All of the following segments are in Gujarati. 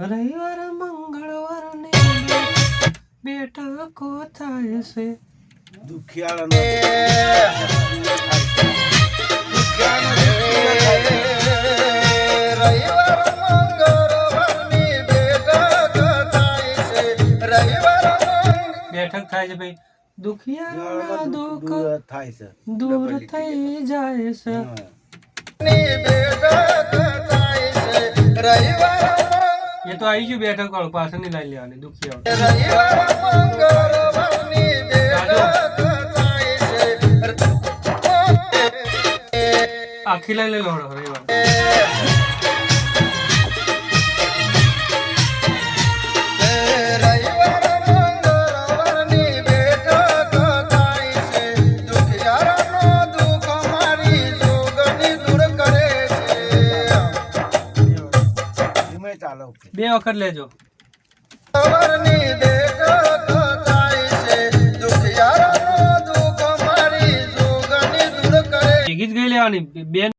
રવિવાર મંગળવારને બેઠકો થાય છે બેઠક થાય છે ભાઈ દુખિયાના દુઃખ થાય છે દૂર થઈ જાય છે એ તો આવી ગયું બેઠક વાળું પાછળ ની લઈ લેવાની દુખિયા આખી લઈ લે લો રવિવાર બે વખત લેજો ભેગી જ ગઈ લેવાની બેન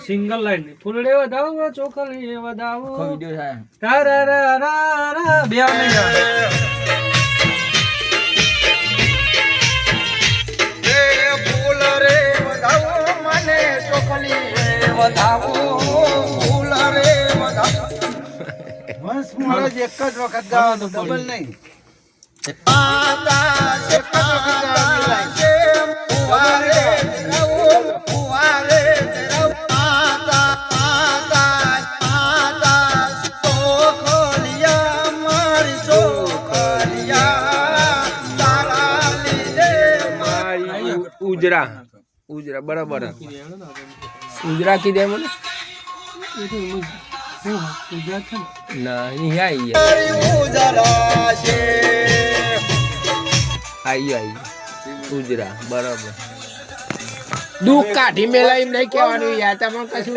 સિંગલ લાઈન ની ફૂલડે વધાવો ચોકલી વધાવો વિડિયો થાય રા બે નહીં આવે ફૂલ રે વધાવો મને ચોકલી વધાવો ફૂલ રે વધાવો બસ મોળે એક જ વખત ગાવાનો ડબલ નહીં ઉજરા બરાબર ઉજરા કીધે મને ના અહીં આઈ ઉજરા બરાબર દુઃખ કાઢી મેલા એમ નહીં કહેવાનું યાર તમે કશું